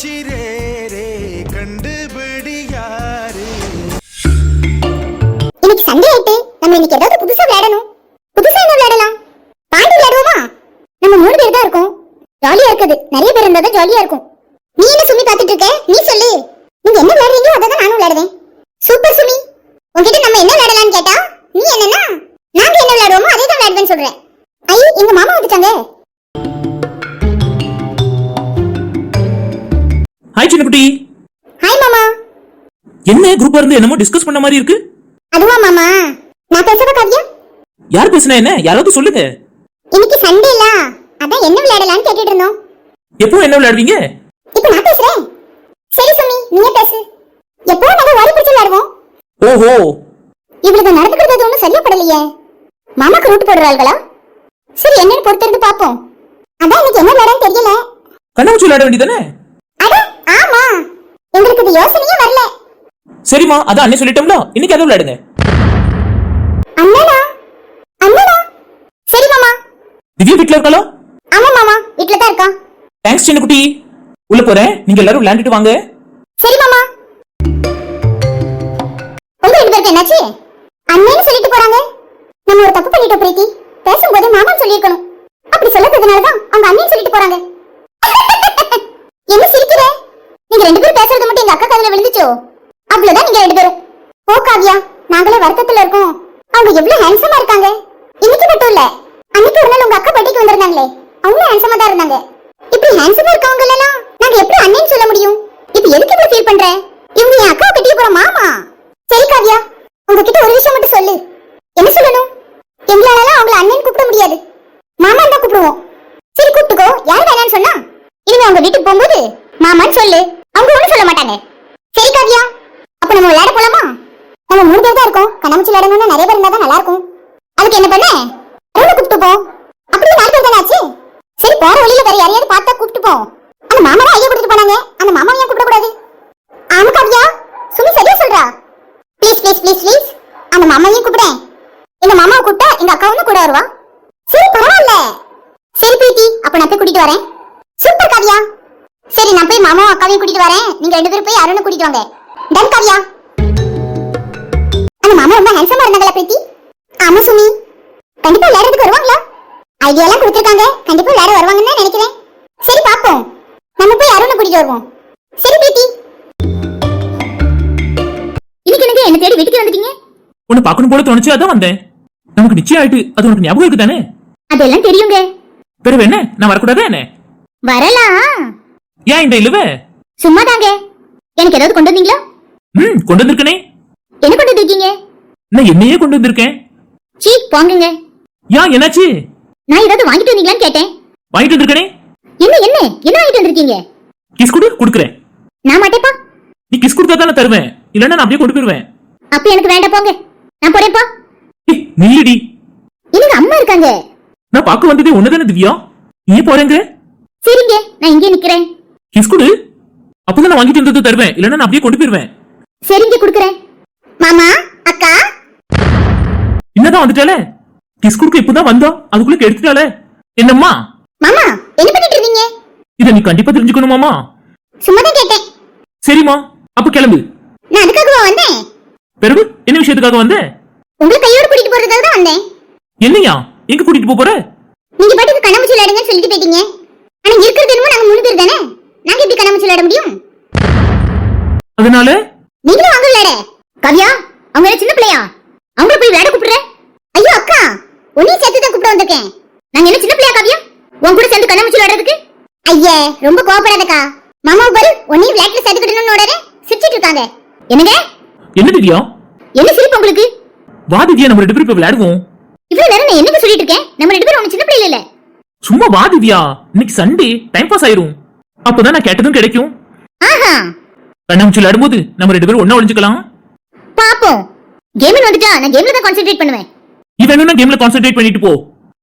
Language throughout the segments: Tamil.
மச்சி ரே ரே கண்டுபிடி யாரு. இன்னைக்கு சண்டே ஆயிட்டு நம்ம இன்னைக்கு ஏதாவது புதுசா விளையாடணும். புதுசா என்ன விளையாடலாம்? பாண்டி விளையாடுவோமா? நம்ம 3 பேர் தான் இருக்கோம். ஜாலியா இருக்குது. நிறைய பேர் இருந்தா தான் ஜாலியா இருக்கும். நீ என்ன சுமி பாத்துட்டு இருக்க? நீ சொல்லு. நீங்க என்ன விளையாடுறீங்களோ அதை தான் நானும் விளையாடுவேன். சூப்பர் சுமி. உன்கிட்ட நம்ம என்ன விளையாடலாம்னு கேட்டா நீ என்னன்னா நாங்க என்ன விளையாடுவோமோ அதே தான் விளையாடுவேன்னு சொல்றேன். ஐ எங்க மாமா வந்துட்டாங்க. ஹாய் சின்னக்குட்டி. ஹாய் மாமா. என்ன குரூப்பா இருந்து என்னமோ டிஸ்கஸ் பண்ண மாதிரி இருக்கு? அதுவா மாமா, நான் பேசவா காவியா? யார் பேசுனா என்ன? யாராவது சொல்லுங்க. இன்னைக்கு சண்டேல அதான் என்ன விளையாடலாம்னு கேட்டிட்டு இருந்தோம். எப்போ என்ன விளையாடுவீங்க? இப்போ நான் பேசுறேன். சரி சுமி நீயே பேசு. எப்போ நாங்க ஓடி பிடிச்சு விளையாடுவோம். ஓஹோ, இவளுக்கு நடந்துக்கிறது ஒன்றும் சரியா படலையே. மாமாக்கு ரூட் போடுறாள்களா? சரி என்னன்னு பொறுத்திருந்து பாப்போம். அதான் இன்னைக்கு என்ன விளையாடன்னு தெரியல. கண்ணாமூச்சி விளையாட வேண்டியதானே? அட ஆமா, எங்களுக்கு இது யோசனையே வரல. சரிமா, அதான் அண்ணே சொல்லிட்டோம்ல, இன்னைக்கு அதை விளையாடுங்க. அண்ணனா அண்ணனா. சரி மாமா. திவ்யா வீட்ல இருக்காளா? ஆமா மாமா, வீட்ல தான் இருக்கா. தேங்க்ஸ் சின்னக்குட்டி. உள்ள போறேன், நீங்க எல்லாரும் விளையாண்டுட்டு வாங்க. சரி மாமா. உங்க 2 பேருக்கு என்னாச்சு? அண்ணேன்னு சொல்லிட்டு போறாங்க. நம்ம ஒரு தப்பு பண்ணிட்டோம் பிரீத்தி. பேசும்போது மாமான்னு சொல்லியிருக்கணும். அப்படி சொல்லாததுனால தான் அவங்க அண்ணேன்னு சொல்லிட்டு போறாங்க. என்ன சிரிக்கிற? நீங்க 2 பேரும் பேசுறது மட்டும் எங்க அக்கா காதுல விழுந்துச்சோ? அவ்வளவுதான் நீங்க 2 பேரும். ஓ காவியா, நாங்களே வருத்தத்துல இருக்கோம். அவங்க எவ்வளவு ஹேண்ட்ஸமா இருக்காங்க. இன்னைக்கு மட்டும் இல்ல, அன்னைக்கு ஒரு நாள் உங்க அக்கா பட்டிக்கு வந்திருந்தாங்களே, அவங்களும் ஹேண்ட்ஸமா தான் இருந்தாங்க. இப்படி ஹேண்ட்ஸமா இருக்கவங்க எல்லாம் நாங்க எப்படி அண்ணேன்னு சொல்ல முடியும்? இப்ப எதுக்கு இப்படி ஃபீல் பண்ற? இவங்க என் அக்கா கட்டிக்க போற மாமா. சரி காவியா, உங்ககிட்ட ஒரு விஷயம் மட்டும் சொல்லு. என்ன சொல்லணும்? எங்களால அவங்கள அண்ணன் கூப்பிட முடியாது, மாமா தான் கூப்பிடுவோம். சரி கூப்பிட்டுக்கோ. யார் வேணான்னு சொன்னா இனிமே அவங்க வீட்டுக்கு போகும்போது மாமான்னு சொல்லு. அவங்க ஒண்ணும் சொல்ல மாட்டாங்க. சரி காவியா, அப்ப நம்ம விளையாட போலாமா? நம்ம 3 பேர் தான் இருக்கோம். கண்ணாமூச்சி விளையாடணும்னா நிறைய பேர் இருந்தா தான் நல்லா இருக்கும். அதுக்கு என்ன பண்ண, அருணை கூப்பிட்டு போ. அப்படியே 4 பேர் தானே ஆச்சு. சரி போற வழியில வேற யாரையாவது பார்த்தா கூப்பிட்டு போ. அந்த மாமா தான் ஐயா கொடுத்துட்டு போனாங்க, அந்த மாமாவை ஏன் கூப்பிட கூடாது? ஆமா காவியா, சுமி சரியா சொல்றா. ப்ளீஸ் ப்ளீஸ் ப்ளீஸ் ப்ளீஸ் அந்த மாமாவையும் கூப்பிடேன். எங்க மாமாவை கூப்பிட்டா எங்க அக்காவும் கூட வருவா. சரி பரவாயில்ல. சரி பிரீத்தி, அப்ப நான் போய் கூட்டிட்டு வரேன். சூப்பர் காவியா. சரி நான் போய் மாமாவும் அக்காவையும் கூட்டிட்டு வரேன். நீங்க 2 பேரும் போய் அருணை கூட்டிட்டு வாங்க. டன் காவியா. அந்த மாமா ரொம்ப ஹேண்ட்ஸமா இருந்தாங்களா பிரீத்தி? ஆமா சுமி. கண்டிப்பா விளையாடுறதுக்கு வருவாங்களா? ஐடியா எல்லாம் கொடுத்துருக்காங்க. கண்டிப்பா விளையாட வருவாங்கன்னு தான் நினைக்கிறேன். சரி பாப்போம். நம்ம போய் அருணை கூட்டிட்டு வருவோம். சரி பிரீத்தி. இன்னைக்கு எனக்கு என்ன தேடி வீட்டுக்கு வந்துட்டீங்க? உன்னை பார்க்கணும் போல தோணுச்சு, அதான் வந்தேன். நமக்கு நிச்சயம் ஆயிட்டு, அது உனக்கு ஞாபகம் இருக்கு தானே? அதெல்லாம் தெரியுங்க. பிறகு என்ன, நான் வரக்கூடாதா என்ன? வரலாம். ஏன் இந்த இழுவ? சும்மா தாங்க. எனக்கு ஏதாவது கொண்டு வந்தீங்களா? கொண்டு வந்திருக்கனே. என்ன கொண்டு வந்திருக்கீங்க? நான் என்னையே கொண்டு வந்திருக்கேன். சீ போங்கங்க. ஏன் என்னாச்சு? நான் ஏதாவது வாங்கிட்டு வந்தீங்களான்னு கேட்டேன். வாங்கிட்டு வந்திருக்கனே. என்ன என்ன என்ன வாங்கிட்டு வந்திருக்கீங்க? கிஸ் கொடு, கொடுக்குறேன். நான் மாட்டேப்பா. நீ கிஸ் கொடுத்தா தானே தருவேன், இல்லன்னா நான் அப்படியே கொண்டு போயிருவேன். அப்ப எனக்கு வேண்டாம் போங்க. நான் போறேன்ப்பா. நில்லுடி. எனக்கு அம்மா இருக்காங்க. நான் பார்க்க வந்ததே ஒண்ணுதானே திவ்யா, நீ போறேங்க. சரிங்க, நான் இங்கே நிக்கிறேன். கிஸ் கொடு, அப்பதான் நான் வாங்கிட்டு வந்தது தருவேன், இல்லன்னா நான் அப்படியே கொண்டு போயிருவேன். சரிங்க குடுக்குறேன். மாமா அக்கா என்னதான் வந்துட்டாலே, கிஸ் கொடுக்க இப்பதான் வந்தோம், அதுக்குள்ள எடுத்துட்டாலே. என்னம்மா? மாமா என்ன பண்ணிட்டு இருக்கீங்க? இத நீ கண்டிப்பா தெரிஞ்சுக்கணுமாமா. சும்மா தான் கேட்டேன். சரிம்மா, அப்ப கிளம்பு. நான் அதுக்காகவா வந்தேன்? பிறகு என்ன விஷயத்துக்காக வந்த? உங்களை கையோட கூட்டிட்டு போறதுக்காக தான் வந்தேன். என்னையா எங்க கூட்டிட்டு போற? நீங்க பாட்டுக்கு கண்ணாமூச்சி விளையாடுங்கன்னு சொல்லிட்டு போயிட்டீங்க. ஆனா இருக்கிறது என்னமோ நாங்க 3 பேர் தானே, நாங்க எப்படி கண்ணாமூச்சி விளையாட முடியும்? அதனால நீங்களும் வாங்க விளையாட. காவியா, அவங்க சின்ன பிள்ளையா? அவங்கள போய் விளையாட கூப்பிடுற? ஐயோ அக்கா, உன்னையும் சேர்த்து தான் கூப்பிட வந்திருக்கேன். நாங்க என்ன சின்ன பிள்ளையா காவியா, உன் கூட சேர்ந்து கண்ணாமூச்சி விளையாடுறதுக்கு? ஐயே ரொம்ப கோவப்படாதக்கா. மாமாவை பாரு, உன்னையும் விளையாட்டுல சேர்த்துக்கிட்டணும்னு உடனே சிரிச்சிட்டு இருக்காங்க. என்னங்க? என்ன திவ்யா? என்ன சிரிப்பு உங்களுக்கு? வா திவ்யா, நம்ம 2 பேரும் போய் விளையாடுவோம். இவ்வளவு நேரம் நான் என்னங்க சொல்லிட்டு இருக்கேன்? நம்ம 2 பேரும் ஒண்ணு சின்ன பிள்ளை இல்ல. சும்மா வா திவ்யா, இன்னைக்கு சண்டே, டைம் பாஸ் ஆயிரும். அப்பதான் நான் கேட்டதும் கிடைக்கும். ஆஹா, கண்ணாமூச்சி விளையாடும்போது நம்ம 2 பேரும் ஒண்ணா ஒளிஞ்சுக்கலாம். பாப்போம். கேம்ல வந்துட்டா நான் கேம்ல தான் கான்சென்ட்ரேட் பண்ணுவேன். இவனும் கேம்ல கான்சென்ட்ரேட் பண்ணிட்டு போ.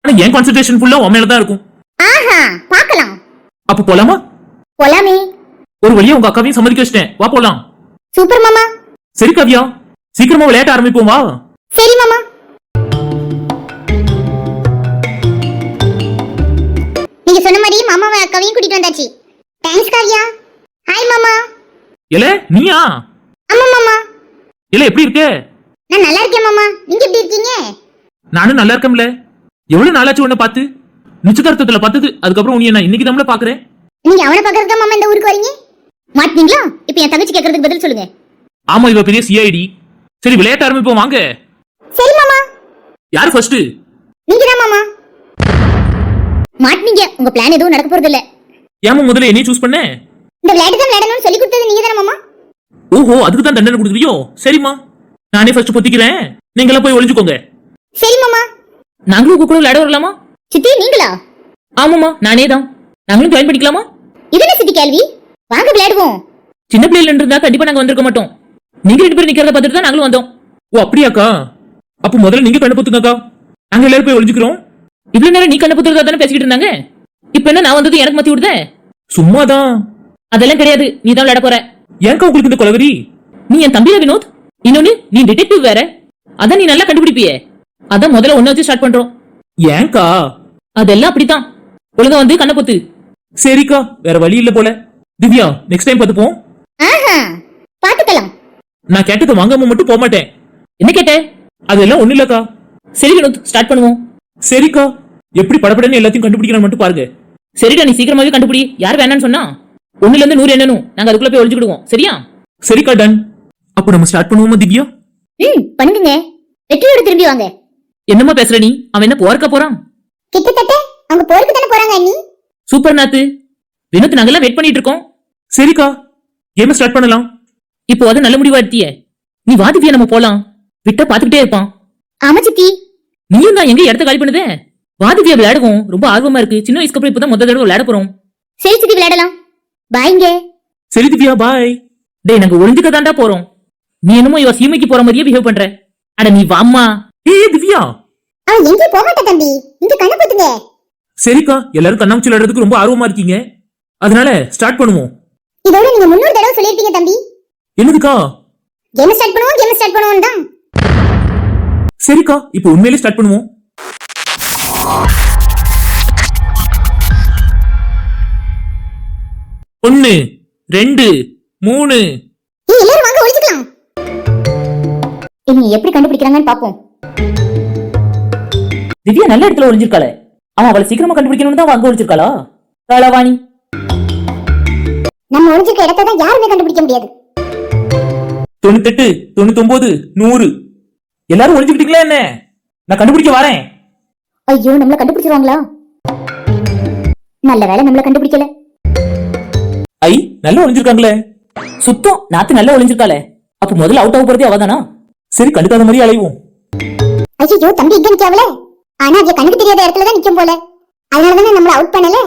ஆனா என் கான்சென்ட்ரேஷன் ஃபுல்லா உன் மேல தான் இருக்கும். ஆஹா, பார்க்கலாம். அப்ப போலாமா? போலாமே. ஒரு வழியா உங்க அக்காவையும் சம்மதிக்க வச்சிட்டேன், வா போலாம். சூப்பர் மாமா. சரி காவியா, சீக்கிரமா விளையாட ஆரம்பிப்போம் வா. சரி மாமா. நீங்க சொன்ன மாதிரி மாமாவை அக்காவையும் கூட்டிட்டு வந்தாச்சு. தேங்க்ஸ் காவியா. ஹாய் மாமா. இல்ல நீயா? ஆமா மாமா. இல்ல எப்படி இருக்க? நான் நல்லா இருக்கேன் மாமா. நீங்க எப்படி இருக்கீங்க? நானும் நல்லா இருக்கேன்ல. எவ்வளவு நாளாச்சு உன்னை பார்த்து? நிச்சயதார்த்தத்துல பார்த்தது, அதுக்கப்புறம் உன்னை நான் இன்னைக்கு தான் பாக்குறேன். நீங்க அவனை பாக்குறதுக்கு மாமா இந்த ஊருக்கு வரீங்க? மாட்டீங்களா? இப்போ என் தங்கச்சி கேக்குறதுக்கு பதில் சொல்லுங்க. ஆமா, இவ பெரிய சிஐடி. சரி விளையாட்ட ஆரம்பிப்போம் வாங்க. சரி மாமா. யார் ஃபர்ஸ்ட்? நீங்க தான் மாமா. மாட்டீங்க. உங்க பிளான் எதுவும் நடக்க போறது இல்ல. ஏமா முதல்ல என்னைய சூஸ் பண்ண? இந்த விளையாட்டு தான் விளையாடணும்னு சொல்லி கொடுத்தது நீங்க தானே மாமா. ஓஹோ, அதுக்கு தான் தண்டனை கொடுக்குறியோ? சரிம்மா, நானே ஃபர்ஸ்ட் பொத்திக்கிறேன். நீங்க எல்லாம் போய் ஒளிஞ்சுக்கோங்க. சரி மாமா. நாங்களும் உங்க கூட விளையாட வரலாமா? சித்தி நீங்களா? ஆமாமா, நானே தான். நாங்களும் ஜாயின் பண்ணிக்கலாமா? இது என்ன சித்தி கேள்வி? வாங்க விளையாடுவோம். சின்ன பிள்ளைல இருந்தா கண்டிப்பா நாங்க வந்திருக்க மாட்டோம். நீங்க 2 பேரும் நிக்கிறத பார்த்துட்டு தான் நாங்களும் வந்தோம். ஓ அப்படியாக்கா? அப்ப முதல்ல நீங்க கண்ணு பொத்துங்கக்கா. நாங்க எல்லாரும் போய் ஒளிஞ்சுக்கிறோம். இவ்வளவு நேரம் நீ கண்ணு பொத்துறதா தானே பேசிக்கிட்டு இருந்தாங்க. இப்ப என்ன நான் வந்தது எனக்கு மாத்தி விடுத? சும்மாதான். அதெல்லாம் கிடையாது, நீ தான் விளையாட போற. ஏன்க்கா உங்களுக்கு இந்த கொலவெறி? நீ என் தம்பியா வினோத்? இன்னொன்னு நீ டிடெக்டிவ் வேற. அதான் நீ நல்லா கண்டுபிடிப்பியே. அதான் முதல்ல ஒன்ன வச்சு ஸ்டார்ட் பண்றோம். ஏன்க்கா? அதெல்லாம் அப்படித்தான். ஒழுங்கா வந்து கண்ண பொத்து. சரிக்கா, வேற வழி இல்ல போல. திவ்யா, நெக்ஸ்ட் டைம் பாத்துப்போம். ஆஹா, பாத்துக்கலாம். நான் கேட்டதை வாங்காம மட்டும் போக மாட்டேன். என்ன கேட்ட? அதெல்லாம் ஒண்ணு இல்லக்கா. சரி வினோத், ஸ்டார்ட் பண்ணுவோம். சரிக்கா, எப்படி படப்படன்னு எல்லாத்தையும் கண்டுபிடிக்கணும் மட்டும் பாருங்க. சரிடா, நீ சீக்கிரமாவே கண்டுபிடி. யார் வேணான்னு சொன்னா 1ல இருந்து 100 என்னனும் நாங்க அதுக்குள்ள போய் ஒளிஞ்சுக்கிடுவோம். சரியா? சரிக்கா, டன். அப்ப நம்ம ஸ்டார்ட் பண்ணுவோமா திவ்யா? பண்ணுங்க. வெற்றியோட திரும்பி வாங்க. என்னம்மா பேசுற நீ? அவன் என்ன போறக்க போறான்? கிட்டத்தட்ட அவங்க போருக்கு தானே போறாங்க அண்ணி. சூப்பர் நாத்து. வினோத், நாங்கெல்லாம் வெயிட் பண்ணிட்டு இருக்கோம். சரிக்கா, கேம் ஸ்டார்ட் பண்ணலாம். இப்போ அது நல்ல முடிவா எடுத்தியே. நீ வா திவ்யா, நம்ம போலாம். விட்டா பாத்துக்கிட்டே இருப்பான். ஆமா சித்தி. நீயும் தான் எங்க இடத்த காலி பண்ணுதே. வா திவ்யா, விளையாடுவோம். ரொம்ப ஆர்வமா இருக்கு. சின்ன வயசுக்கு அப்புறம் இப்பதான் முதல் தடவை விளையாட போறோம். சரி சித்தி, விளையாடலாம். பாய்ங்க. சரி திவ்யா, பாய். டேய், நாங்க ஒளிஞ்சுக்க தாண்டா போறோம். நீ என்னமோ இவ சீமைக்கு போற மாதிரியே பிஹேவ் பண்ற. அட நீ வாம்மா. ஏய் திவ்யா, அவன் எங்கே போக மாட்டான் தம்பி. இங்க கண்ண பொத்துங்க. சரிக்கா, எல்லாரும் கண்ணாமூச்சி விளையாடுறதுக்கு ரொம்ப ஆர்வமா இருக்கீங்க. அதனால ஸ்டார்ட் பண்ணுவோம். இதோட நீங்க 300 தடவை சொல்லிருப்பீங்க தம்பி. என்னதுக்கா? கேம் ஸ்டார்ட் பண்ணுவோம் தான். சரிக்கா, இப்போ உண்மையிலே ஸ்டார்ட் பண்ணுவோம். ஒன்னு 2 3. எல்லாரும் வாங்க ஒளிச்சுக்கலாம். இனி எப்படி கண்டுபிடிக்கிறாங்கன்னு பாப்போம். திவ்யா நல்ல இடத்துல ஒளிஞ்சிருக்காளே. அவன் அவளை சீக்கிரமா கண்டுபிடிக்கணும்னு தான் அங்க ஒளிஞ்சிருக்காளா? காலவாணி. நம்ம ஒளிஞ்சிருக்க இடத்தை தான் யாருமே கண்டுபிடிக்க முடியாது. 98 99 100. எல்லாரும் ஒளிஞ்சுக்கிட்டீங்களா என்ன? நான் கண்டுபிடிக்க வரேன். ஐயோ, நம்மள கண்டுபிடிச்சிருவாங்களா? நல்ல வேளை நம்மள கண்டுபிடிக்கல. ஐ, நல்லா ஒளிஞ்சிருக்காங்களே. சுத்தம் நாத்து நல்லா ஒளிஞ்சிருக்காளே. அப்ப முதல்ல அவுட் ஆக போறதே அவதானா? சரி, கண்டுக்காத மாதிரி அலைவோம். ஐயோ, தம்பி இங்க நிக்காவல. ஆனா அது கண்ணுக்கு தெரியாத இடத்துல தான் நிக்கும் போல. அதனாலதானே நம்மள அவுட் பண்ணல.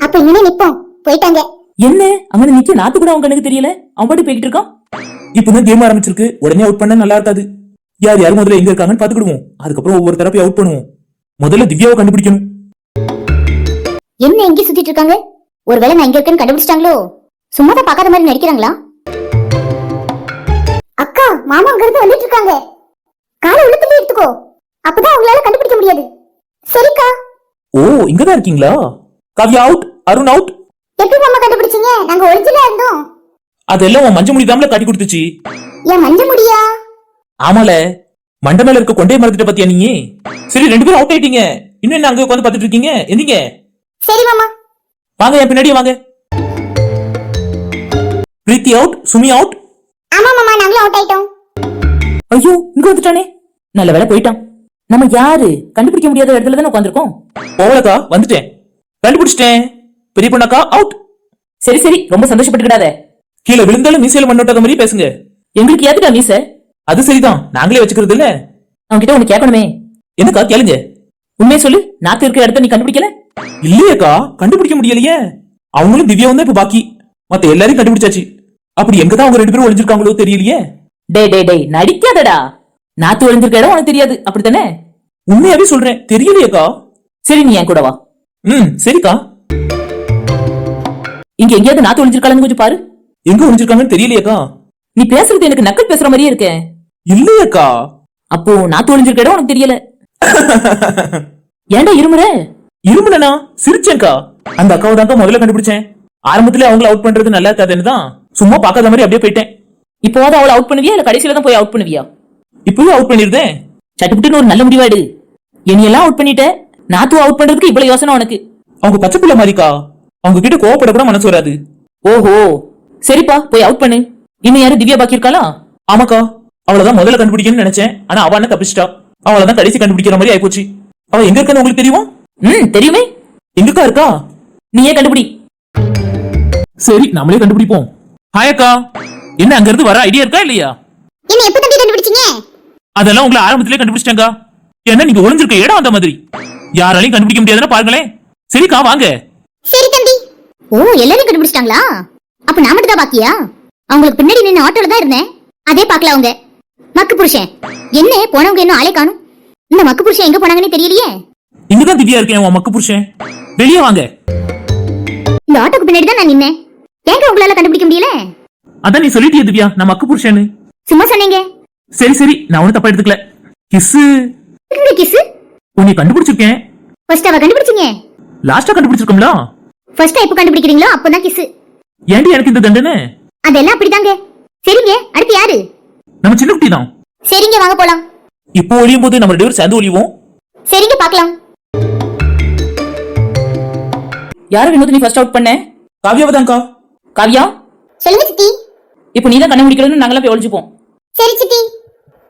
அப்ப இங்கே நிப்போம். போயிட்டாங்க. என்ன அங்க நிக்க நாத்து கூட அவங்க கண்ணுக்கு தெரியல. அவன் பாட்டு போய்கிட்டு இருக்கான். இப்பதான் கேம் ஆரம்பிச்சிருக்கு. உடனே அவுட் பண்ண நல்லா இருக்காது. யார் யார் முதல்ல எங்க இருக்காங்கன்னு பாத்துக்கிடுவோம். அதுக்கப்புறம் ஒவ்வொரு தரப்பையும் அவுட் பண்ணுவோம். முதல்ல திவ்யாவை கண்டுபிடிக்கணும். என்ன எங்க சுத்திட்டு இருக்காங்க? ஒருவேளை நான் இங்க இருக்கேன்னு கண்டுபிடிச்சிட்டாங்களோ? சும்மா தான் பார்க்காத மாதிரி நடிக்கிறாங்களா? அக்கா, மாமா அங்க இருந்து வந்துட்டு இருக்காங்க. காலை உளுத்துட்டு எடுத்துக்கோ. அப்பதான் உங்களால கண்டுபிடிக்க முடியாது. சரிக்கா. ஓ, இங்கதான் இருக்கீங்களா? Kavya out, Arun out. எப்படி மாமா கண்டுபிடிச்சீங்க? நாங்க ஒரிஜினலா இருந்தோம். அதெல்லாம் உன் மஞ்ச முடி தாமல காட்டி கொடுத்துச்சு. ஏன் மஞ்ச முடியா? ஆமால, மண்ட மேல இருக்க கொண்டைய மறந்துட்ட பத்தியா நீ? சரி, 2 பேரும் அவுட் ஆயிட்டீங்க. இன்னும் என்ன அங்க உட்காந்து பாத்துட்டு இருக்கீங்க? எந்திங்க. சரி மாமா. வாங்க, என் பின்னாடியே வாங்க. பிரீத்தி அவுட், சுமி அவுட். ஆமா மாமா, நாங்களும் அவுட் ஆயிட்டோம். ஐயோ, இங்க வந்துட்டானே. நல்ல வேலை போயிட்டான். நம்ம யாரு கண்டுபிடிக்க முடியாத இடத்துல தானே உட்காந்துருக்கோம். போகலக்கா, வந்துட்டேன். கண்டுபிடிச்சிட்டேன். பெரிய பொண்ணாக்கா அவுட். சரி சரி, ரொம்ப சந்தோஷப்பட்டுக்கிடாத. கீழே விழுந்தாலும் மீசையில மண்ணோட்டாத மாதிரி பேசுங்க. எங்களுக்கு ஏத்துட்டா மீச? அது சரிதான், நாங்களே வச்சுக்கிறது இல்ல. அவன்கிட்ட ஒண்ணு கேட்கணுமே. என்னக்கா? கேளுங்க. உண்மையை சொல்லு, நாத்து இருக்கிற இடத்த நீ கண்டுபிடிக்கல? இல்லையக்கா, கண்டுபிடிக்க முடியலையே. அவங்களும் திவ்யாவும் தான் இப்ப பாக்கி. மத்த எல்லாரையும் கண்டுபிடிச்சாச்சு. அப்படி எங்கதான் அவங்க 2 பேரும் ஒளிஞ்சிருக்காங்களோ தெரியலையே. டே நடிக்காதடா. நாத்து ஒளிஞ்சிருக்க இடம் உனக்கு தெரியாது, அப்படித்தானே? உண்மையாவே சொல்றேன், தெரியலையேக்கா. சரி, நீ என் கூட வா. சரிக்கா. இங்க எங்கேயாவது நாத்து ஒளிஞ்சிருக்காங்கன்னு கொஞ்சம் பாரு. எங்க ஒளிஞ்சிருக்காங்கன்னு தெரியலையேக்கா. நீ பேசுறது எனக்கு நக்கல் பேசுற மாதிரியே இருக்க. இல்லையேக்கா. அப்போ நாத்து ஒளிஞ்சிருக்க இடம் உனக்கு தெரியல. ஏன்டா இருமுற? இருமுனா சிரிச்சேன்க்கா. அந்த அக்காவை தான்க்கா முதல்ல கண்டுபிடிச்சேன். ஆரம்பத்துல அவங்கள அவுட் பண்றது நல்லா இருக்காதுன்னு தான் சும்மா பார்க்காத மாதிரி அப்படியே போயிட்டேன். இப்போவாது அவளை அவுட் பண்ணுவியா இல்ல கடைசியில தான் போய் அவுட் பண்ணுவியா? இப்பவே அவுட் பண்ணிருந்தேன். சட்டுப்புட்டுன்னு ஒரு நல்ல முடிவாடு. என்னையெல்லாம் அவுட் பண்ணிட்ட, நாத்து அவுட் பண்றதுக்கு இவ்வளவு யோசனை உனக்கு? அவங்க பச்சை பிள்ளை மாதிரிக்கா, அவங்க கிட்ட கோவப்பட கூட மனசு வராது. ஓஹோ சரிப்பா, போய் அவுட் பண்ணு. இன்னும் யாரு திவ்யா பாக்கி இருக்காளா? ஆமாக்கா, அவளதான் முதல்ல கண்டுபிடிக்கணும்னு நினைச்சேன். ஆனா அவ என்ன தப்பிச்சிட்டா. அவளதான் கடைசி கண்டுபிடிக்கிற மாதிரி ஆயிப்போச்சு. அவ எங்க இருக்கான்னு உங்களுக்கு தெரியுமா? தெரியுமே. எங்கக்கா இருக்கா? நீயே கண்டுபிடி. சரி, நம்மளே கண்டுபிடிப்போம். ஹாய் அக்கா, என்ன அங்க இருந்து வர ஐடியா இருக்கா இல்லையா? என்ன எப்ப தம்பி கண்டுபிடிச்சீங்க? அதெல்லாம் உங்களை ஆரம்பத்திலே கண்டுபிடிச்சிட்டேங்க. என்ன நீங்க ஒளிஞ்சிருக்க இடம் அந்த மாதிரி யாராலையும் கண்டுபிடிக்க முடியாதுன்னு பாருங்களேன். சரிக்கா வாங்க. சரி தம்பி. ஓ, எல்லாரும் கண்டுபிடிச்சிட்டாங்களா? அப்ப நான் மட்டும் தான் பாக்கியா? அவங்களுக்கு பின்னாடி நின்று ஆட்டோல தான் இருந்தேன். அதே பாக்கல அவங்க. மக்கு புருஷன் என்ன போனவங்க இன்னும் ஆளே காணும். இந்த மக்கு புருஷன் எங்க போனாங்கன்னு தெரியலையே. இங்கதான் திவ்யா இருக்கேன். உன் மக்கு புருஷன் வெளியே வாங்க. இந்த ஆட்டோக்கு பின்னாடி தான் நான் நின்னேன். ஏங்க உங்களால கண்டுபிடிக்க முடியல? அதான் நீ சொல்லிட்டிய திவ்யா, நான் மக்கு புருஷன்னு. சும்மா சொன்னீங்க. சரி சரி, நான் ஒன்னும் தப்பா எடுத்துக்கல. கிஸ் கிஸ் உன்னை கண்டுபிடிச்சிருக்கேன். ஃபர்ஸ்ட் அவ கண்டுபிடிச்சீங்க, லாஸ்டா கண்டுபிடிச்சிருக்கோம்ல. ஃபர்ஸ்ட் எப்ப கண்டுபிடிக்கிறீங்களோ அப்பதான் கிஸ். ஏன்டி எனக்கு இந்த தண்டனை? அதெல்லாம் அப்படிதாங்க. சரிங்க, அடுத்து யாரு? நம்ம சின்ன குட்டி தான். சரிங்க, வாங்க போலாம். இப்போ ஒளியும் போது நம்ம 2 பேரும் சேர்ந்து ஒளிவோம். சரிங்க, பார்க்கலாம். யாரை வினோத் நீ ஃபர்ஸ்ட் அவுட் பண்ண? காவியாவதான்க்கா. காவியா சொல்லுங்க சித்தி. இப்போ நீ தான் கண்டுபிடிக்கணும்னு நாங்களாம் போய் ஒளிஞ்சுப்போம். சரி சித்தி.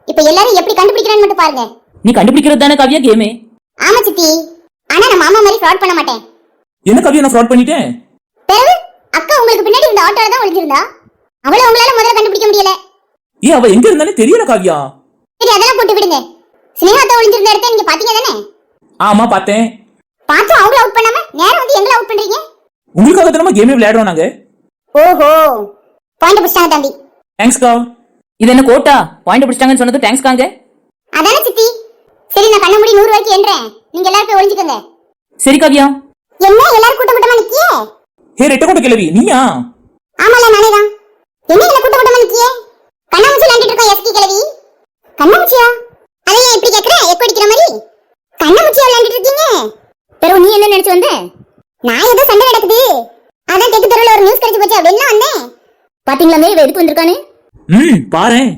இப்போ எல்லாரும் எப்படி கண்டுபிடிக்கிறான்னு மட்டும் பாருங்க. நீ கண்டுபிடிக்கிறது தானே காவியா கேமே? ஆமா சித்தி. ஆனா நான் மாமா மாதிரி ஃப்ராட் பண்ண மாட்டேன். என்ன காவியா நான் ஃப்ராட் பண்ணிட்டேன்? பிறகு அக்கா உங்களுக்கு பின்னாடி இந்த ஆட்டோல தான் ஒளிஞ்சிருந்தா. அவளை உங்களால முதல்ல கண்டுபிடிக்க முடியல. அவ எங்க இருந்தானே தெரியல காவியா. சரி, அதெல்லாம் போட்டு விடுங்க. ஸ்னேகாத்த ஒளிஞ்சிருந்த இடத்தை நீங்க பாத்தீங்க தானே? ஆமா பார்த்தேன். பார்த்து அவங்கள அவுட் பண்ணாம நேரா வந்து எங்களை அவுட் பண்றீங்க. உங்களுக்காக தான் நம்ம கேமே விளையாடுறோம் நாங்க. ஓஹோ, பாயிண்ட் பிடிச்சாங்க தம்பி. தேங்க்ஸ் கா. இது என்ன கோட்டா? பாயிண்ட் பிடிச்சாங்கன்னு சொன்னது தேங்க்ஸ் காங்க. அதானே சித்தி. சரி, நான் கண்ண மூடி 100 வரைக்கும் எண்றேன். நீங்க எல்லாரும் போய் ஒளிஞ்சுக்கங்க. சரி காவியா. என்ன எல்லாரும் கூட்டம் கூட்டமா நிக்கியே? ஹே ரெட்ட கோட்ட கிளவி நீயா? ஆமால, நானே தான். என்ன இல்ல கூட்டம் கூட்டமா நிக்கியே? கண்ணாமூச்சி விளையாண்டிட்டு இருக்கோம். எஸ்கி கிளவி. கண்ணாமூச்சியா? அதை ஏன் இப்படி கேக்குற? எப்ப அடிக்கிற மாதிரி கண்ணாமூச்சியா விளையாண்டிட்டு இருக்கீங்க? பெரு, நீ என்ன நினைச்சு வந்த? நான் ஏதோ சண்டை நடக்குது அதான் தெற்கு தெருவுல ஒரு நியூஸ் கிடைச்சு போச்சு அப்படின்னு வந்தேன். பாத்தீங்களா இவ எதுக்கு வந்திருக்கானு? பாரேன்.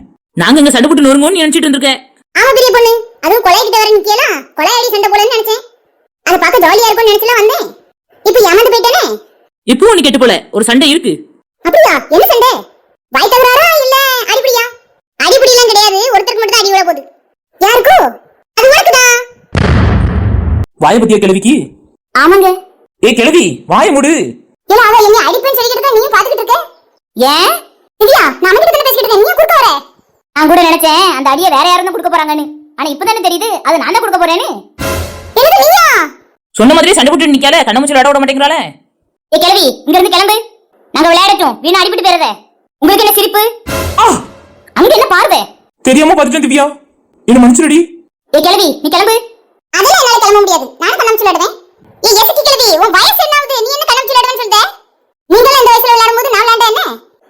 நாங்க இங்க சண்டை போட்டு நொறுங்கோன்னு நினைச்சிட்டு இருந்திருக்கேன். ஆமா பெரிய பொண்ணு, அதுவும் கொலை கிட்ட வர நிக்கல. கொலையாடி சண்டை போடன்னு நினைச்சேன். அது பார்க்க ஜாலியா இருக்கும்னு நினைச்சலாம் வந்தேன். இப்போ ஏமாந்து போயிட்டானே. இப்போ நீ கெட்டு போல ஒரு சண்டை இருக்கு. அப்படியா? என்ன சண்டை? வாய் தகராறா இல்ல அடிபடியா? அடிபடிலாம் கிடையாது. ஒருத்தருக்கு மட்டும் தான் அடி விழ போகுது. யாருக்கு? அது உனக்குதான். வாய பத்திய கிளவிக்கு? ஆமாங்க. ஏ கிளவி வாய மூடு. இல்ல அவ என்ன அடிப்பேன்னு சொல்லிட்டு இருக்கா, நீ பாத்துக்கிட்டு இருக்க. ஏன் திவ்யா, நான் கிட்ட பேசிக்கிட்டு இருக்கேன், நீ குடுக்க வர? நான் கூட நினைச்சேன் அந்த அடியை வேற யாரும் கொடுக்க போறாங்கன்னு. ஆனா இப்பதானே தெரியுது அது நான் தான் கொடுக்க போறேன்னு. என்னது நீயா? சொன்ன மாதிரி சண்டை போட்டு நிக்கால, கண்ணமுச்சி விளையாட விட மாட்டேங்கிறாளே. ஏ கிளவி, இங்க இருந்து கிளம்பு. நாங்க விளையாடட்டும், வீணா அடிபட்டு போறத. உங்களுக்கு என்ன சிரிப்பு? அங்க என்ன பார்வை? தெரியாம பாத்துட்டேன் திவ்யா, என்ன மன்னிச்சுடி. ஏ கிளவி, நீ கிளம்பு. அதெல்லாம் என்னால கிளம்ப முடியாது. நான் கண்ணம் விளையாடுவேன். ஏ எஸ்கி கிளவி, உன் வயசு என்ன ஆகுது? நீ என்ன கண்ணம் விளையாடுவேன்னு சொல்ற? நீங்களும் இந்த வயசுல விளையாடும்போது நான் விளையாண்டா என்ன?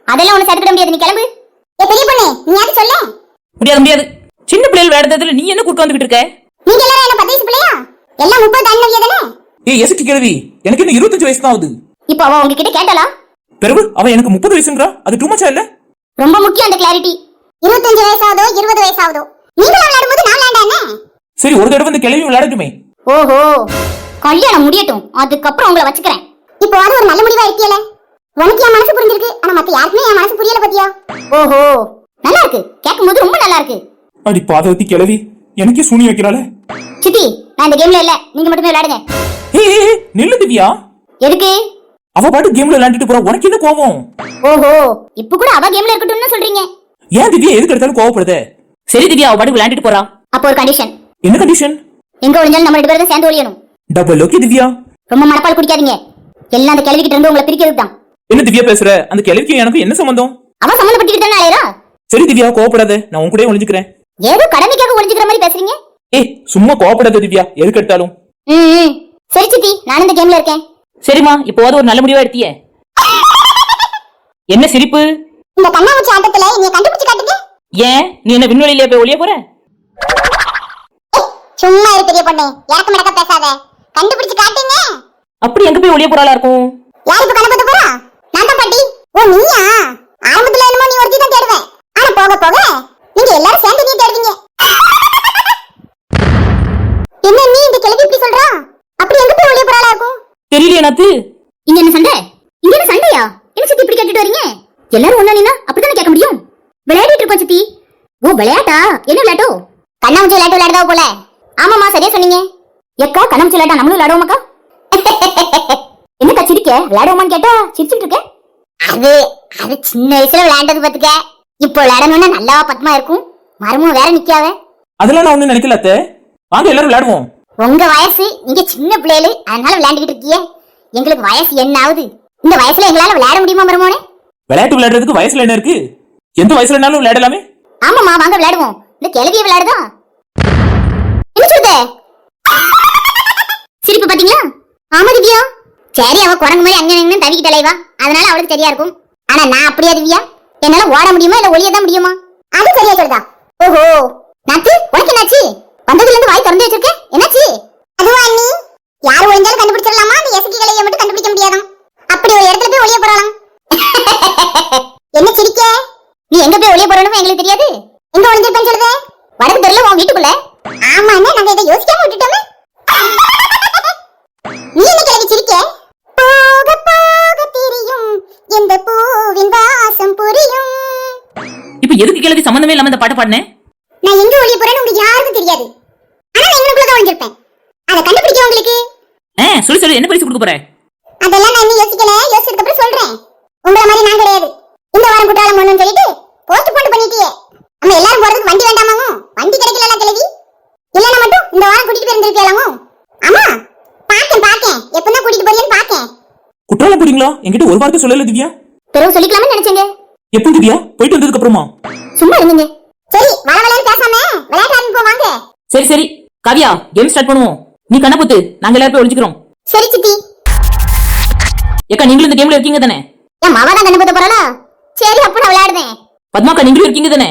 அதெல்லாம் உனக்கு தடுக்க முடியாது. நீ கிளம்பு. ஏ பெரிய பொண்ணு, நீ யாரு சொல்ல? முடியாது முடியாது. சின்ன பிள்ளைகள் விளையாடுறதுல நீ என்ன கூட்டு வந்துகிட்டு இருக்க? நீங்க எல்லாரும் என்ன 10 வயசு பிள்ளையா? எல்லாம் 30 தாண்டினவியா தானே? ஏய் எஸ்கி கிளவி, எனக்கு இன்னும் 25 வயசு தான் ஆகுது. இப்போ அவ உங்ககிட்ட கேட்டலா? பிறகு அவ எனக்கு 30 வயசுங்கறா. அது டூ மச்சா இல்ல? ரொம்ப முக்கியம் அந்த கிளாரிட்டி. 25 வயசாவதோ 20 வயசாவதோ நீங்க விளையாடும்போது நான் விளையாண்டா என்ன? சரி, ஒரு தடவை இந்த கிளவி விளையாடட்டுமே. ஓஹோ, கல்யாணம் முடியட்டும், அதுக்கப்புறம் உங்களை வச்சுக்கிறேன். இப்போ அது ஒரு நல்ல முடிவா இருக்கியல. உனக்கு என் மனசு புரிஞ்சிருக்கு, ஆனா மத்த யாருக்குமே என் மனசு புரியல பத்தியா? ஓஹோ, நல்லா இருக்கு. கேட்கும்போது ரொம்ப நல்லா இருக்கு. அடி பாதவத்தி கிளவி, எனக்கே சூனி வைக்கிறாளே. சித்தி, நான் இந்த கேம்ல இல்ல, நீங்க மட்டுமே விளையாடுங்க. ஏய் நில்லு திவ்யா. எதுக்கு? அவ பாட்டு கேம்ல விளையாண்டுட்டு போறா, உனக்கு என்ன கோவம்? ஓஹோ, இப்போ கூட அவ கேம்ல இருக்கட்டும்னு சொல்றீங்க. ஏன் திவ்யா எதுக்கு எடுத்தாலும் கோவப்படுதே? சரி திவ்யா, அவ பாட்டு விளையாண்டுட்டு போறா. அப்போ ஒரு கண்டிஷன். என்ன கண்டிஷன்? எங்க ஒளிஞ்சாலும் நம்ம 2 பேரும் சேர்ந்து ஒளியணும். Double okay Divya. ரொம்ப மனப்பால் குடிக்காதீங்க. எல்லாம் அந்த கிளவிக்கிட்ட இருந்து உங்களை பிரிக்கிறது தான். என்ன திவ்யா பேசுற? அந்த கிளவிக்கு எனக்கு என்ன சம்பந்தம்? அவன் சம்பந்தப்பட்டுக்கிட்டு தானே அலையறா. சரி திவ்யா, கோவப்படாத, நான் உன் கூடயே ஒளிஞ்சுக்கிறேன். ஏதோ கடமைக்காக ஒளிஞ்சுக்கிற மாதிரி பேசுறீங்க. ஏய் சும்மா கோவப்படாத திவ்யா, எதுக்கு எடுத்தாலும். சரி சித்தி, நான் இந்த கேம்ல இருக்கேன். சரிமா, இப்போவாது ஒரு நல்ல முடிவா எடுத்தியே. என்ன சிரிப்பு? இந்த கண்ணாமூச்சி ஆட்டத்துல நீ கண்டுபிடிச்சு காட்டுங்க. ஏன் நீ என்ன விண்வெளியில போய் ஒளிய போற? சும்மா இரு பெரிய பொண்ணே, இறக்க மடக்க பேசாத. கண்டுபிடிச்சு காட்டுங்க. அப்படி எங்க போய் ஒளிய போறாளா இருக்கும்? யார் இப்ப கண்ணை பத்த போறா? நான் தான் பாட்டி. ஓ நீயா? ஆரம்பத்துல என்னமோ நீ ஒருத்தி தான் தேடுவேன். ஆனா போக போக நீங்க எல்லாரும் சேர்ந்து நீ தேடுவீங்க. என்ன நீ இந்த கிளவி இப்படி சொல்றா? அப்படி எங்க போய் ஒளிய போறாளா இருக்கும்? தெரியலையே நாத்து. இங்க என்ன சண்டை? இங்க என்ன சண்டையா? என்ன சித்தி இப்படி கேட்டுட்டு வரீங்க? எல்லாரும் ஒண்ணா நின்னா அப்படிதானே கேட்க முடியும்? விளையாடிட்டு இருக்கோம் சித்தி. ஓ விளையாட்டா? என்ன விளையாட்டோ? கண்ணாமூச்சி விளையாட்டு விளையாடுதா போல. ஆமாமா சரியா சொன்னீங்க. எக்கா கண்ணாமூச்சி விளையாட்டா நம்மளும் விளையாடுவோமாக்கா? என்னக்கா சிரிக்க? விளையாடுவோமான்னு கேட்டா சிரிச்சுட்டு இருக்க? அது அது சின்ன வயசுல விளையாண்டது பாத்துக்க. இப்போ விளையாடணும்னா நல்லா பத்மா இருக்கும். மரமும் வேற நிக்காவே. அதெல்லாம் நான் ஒண்ணும் நினைக்கல அத்தை. வாங்க எல்லாரும் விளையாடுவோம். உங்க வயசு நீங்க சின்ன பிள்ளைகளு அதனால விளையாண்டுகிட்டு இருக்கீங்க. எங்களுக்கு வயசு என்ன ஆகுது? இந்த வயசுல எங்களால விளையாட முடியுமா மருமோனே? விளையாட்டு விளையாடுறதுக்கு வயசுல என்ன இருக்கு? எந்த வயசுலனாலும் விளையாடலாமே. ஆமாமா வாங்க விளையாடுவோம். இந்த கிளவிய விளையாடுதா? என்ன சொல்லுத? சிரிப்பு பாத்தீங்களா? ஆமா திவ்யா. சரி அவ குரங்கு மாதிரி அங்க நின்னு தவிக்கிட்டு அலைவா. அதனால அவளுக்கு சரியா இருக்கும். ஆனா நான் அப்படியே திவ்யா. என்னால ஓட முடியுமா இல்ல ஒளிய தான் முடியுமா? அது சரியா சொல்லுதா. ஓஹோ நாத்து உனக்கு என்னாச்சு? வந்ததுல இருந்து வாய் திறந்து வச்சிருக்க. என்னாச்சு? அதுவா அண்ணி யார் ஒளிஞ்சாலும் கண்டுபிடிச்சிடலாமா? அந்த எசக்கி கிளைய மட்டும் கண்டுபிடிக்க முடியாதாம். அப்படி ஒரு இடத்துல போய் ஒளிய போறாளாம். என்ன சிரிக்க? நீ எங்க போய் ஒளிய போறன்னு எங்களுக்கு தெரியாது. எங்க ஒளிஞ்சிருப்பேன்னு சொல்லுதே? வடக்கு தெருல உன் வீட்டுக்குள்ள. ஆமா அண்ணே நாங்க இதை யோசிக்காம விட்டுட்டோமே. நீ என்ன கிளவி சிரிக்க? போக போக தெரியும் எந்த பூவின் வாசம் புரியும். இப்ப எதுக்கு கிளவி சம்பந்தமே இல்லாம இந்த பாட்டு பாடினேன்? நான் எங்க ஒளிய போறேன்னு உங்களுக்கு யாருக்கும் தெரியாது. ஆனா நான் எங்களுக்குள்ள தான் ஒளிஞ்சிருப்பேன். அதை கண்டுபிடிக்க உங்களுக்கு. சொல்லு சொல்லு, என்ன பரிசு கொடுக்க போற? அதெல்லாம் நான் இன்னும் யோசிக்கல. யோசிச்சதுக்கு அப்புறம் சொல்றேன். உங்கள மாதிரி நான் கிடையாது. இந்த வாரம் குற்றாலம் ஒண்ணுன்னு சொல்லிட்டு போஸ்ட் போட்டு பண்ணிட்டியே. நம்ம எல்லாரும் போறதுக்கு வண்டி வேண்டாமாங்க? வண்டி கிடைக்கல கிளவி. இல்லன்னா மட்டும் இந்த வாரம் கூட்டிட்டு போயிருந்திருக்கலாமோ? ஆமா பாக்கேன் எப்பதான் கூட்டிட்டு போறீங்கன்னு பாக்கேன். குற்றாலம் போறீங்களா? என்கிட்ட ஒரு வார்த்தை சொல்லல திவ்யா. பிறகு சொல்லிக்கலாம்னு நினைச்சேங்க. எப்போ திவ்யா? போயிட்டு வந்ததுக்கு அப்புறமா? சும்மா இருங்க. சரி வளவளன்னு பேசாம விளையாட ஆரம்பிப்போம் வாங்க. சரி சரி காவியா, கேம் ஸ்டார்ட் பண்ணுவோம். நீ கண்ணை பொத்து, நாங்க எல்லாரும் போய் ஒளிஞ்சுக்கிறோம். சரி சித்தி. ஏக்கா நீங்களும் இந்த கேம்ல இருக்கீங்க தானே? என் மாவா தான் கண்ணு பத்த போறாளா? சரி அப்ப நான் விளையாடுறேன். பத்மாக்கா நீங்களும் இருக்கீங்க தானே?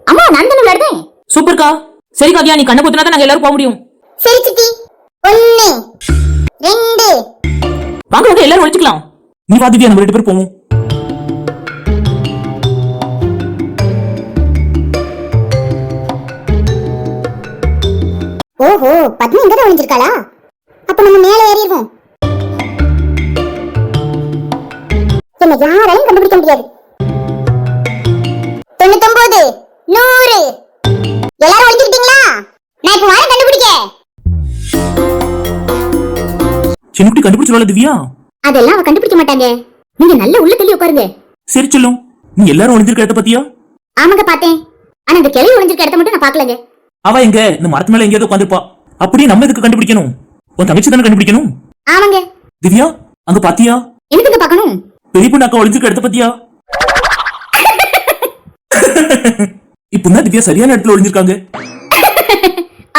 அம்மா நான் தானே விளையாடுறேன். சூப்பர்க்கா. சரி காவியா, நீ கண்ணை பொத்துனா தான் நாங்க எல்லாரும் போக முடியும். சரி சித்தி. 1 2 வாங்க வாங்க எல்லாரும் ஒளிச்சுக்கலாம். நீ வா திவ்யா, நம்ம 2 பேர் போவோம். ஓஹோ பத்மா இங்க தான் ஒளிஞ்சிருக்காளா? அப்ப நம்ம மேல ஏறிடுவோம். என்ன யாரையும் கண்டுபிடிக்க முடியாது. 99 100 எல்லாரும் ஒளிஞ்சிட்டீங்களா? நான் இப்ப வாரம் கண்டுபிடிக்க. சின்னக்குட்டி கண்டுபிடிச்சிருவாளா திவ்யா? அதெல்லாம் அவ கண்டுபிடிக்க மாட்டாங்க. நீங்க நல்ல உள்ள தள்ளி உட்காருங்க. சரி சொல்லும். நீ எல்லாரும் ஒளிஞ்சிருக்க இடத்த பத்தியா? ஆமாங்க பார்த்தேன். ஆனா இந்த கிளவி ஒளிஞ்சிருக்க இடத்த மட்டும் நான் பாக்கலங்க. அவ எங்க இந்த மரத்து மேல எங்கேயாவது உட்காந்துருப்பா. அப்படியே நம்ம இதுக்கு கண்டுபிடிக்கணும். உன் தங்கச்சி தானே கண்டுபிடிக்கணும். ஆமாங்க. திவ்யா அங்க பாத்தியா? எதுக்கு பார்க்கணும்? பெரிய பொண்ணு அக்கா ஒளிஞ்சிருக்க இடத்த பத்தியா? இப்பதான் திவ்யா சரியான இடத்துல ஒளிஞ்சிருக்காங்க.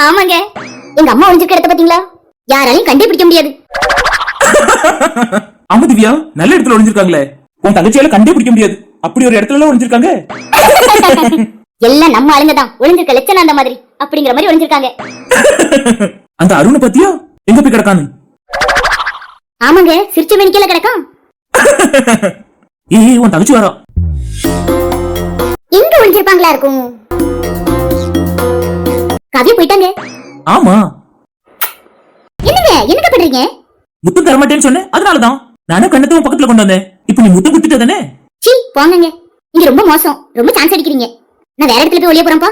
ஆமாங்க. எங்க அம்மா ஒளிஞ்சிருக்க இடத்த பாத்தீங்களா? யாராலையும் கண்டுபிடிக்க முடியாது. ஆமா திவ்யா, நல்ல இடத்துல ஒளிஞ்சிருக்காங்களே. உன் தங்கச்சியால கண்டுபிடிக்க முடியாது. அப்படி ஒரு இடத்துல எல்லாம் ஒளிஞ்சிருக்காங்க. எல்லாம் நம்ம ஆளுங்க தான். ஒளிஞ்சிருக்க லட்சணம் அந்த மாதிரி அப்படிங்கிற மாதிரி ஒளிஞ்சிருக்காங்க. அந்த அருணை பத்தியா? எங்க போய் கிடக்கானு? ஆமாங்க, சிரிச்ச மெனிக்கல கிடக்கான். ஏய் உன் தங்கச்சி வரா. எங்க ஒளிஞ்சிருப்பாங்களா இருக்கும்? காவியா போயிட்டாங்க. ஆமா. என்னங்க என்னங்க பண்றீங்க? முத்தம் தர மாட்டேன்னு சொன்னேன், அதனாலதான் நானும் கண்ணத்துவ பக்கத்துல கொண்டு வந்தேன். இப்ப நீ முத்தம் குடுத்துட்ட தானே? சீ போங்கங்க. நீங்க ரொம்ப மோசம். ரொம்ப சான்ஸ் அடிக்கிறீங்க. நான் வேற இடத்துல போய் ஒளிய போறேன்ப்பா.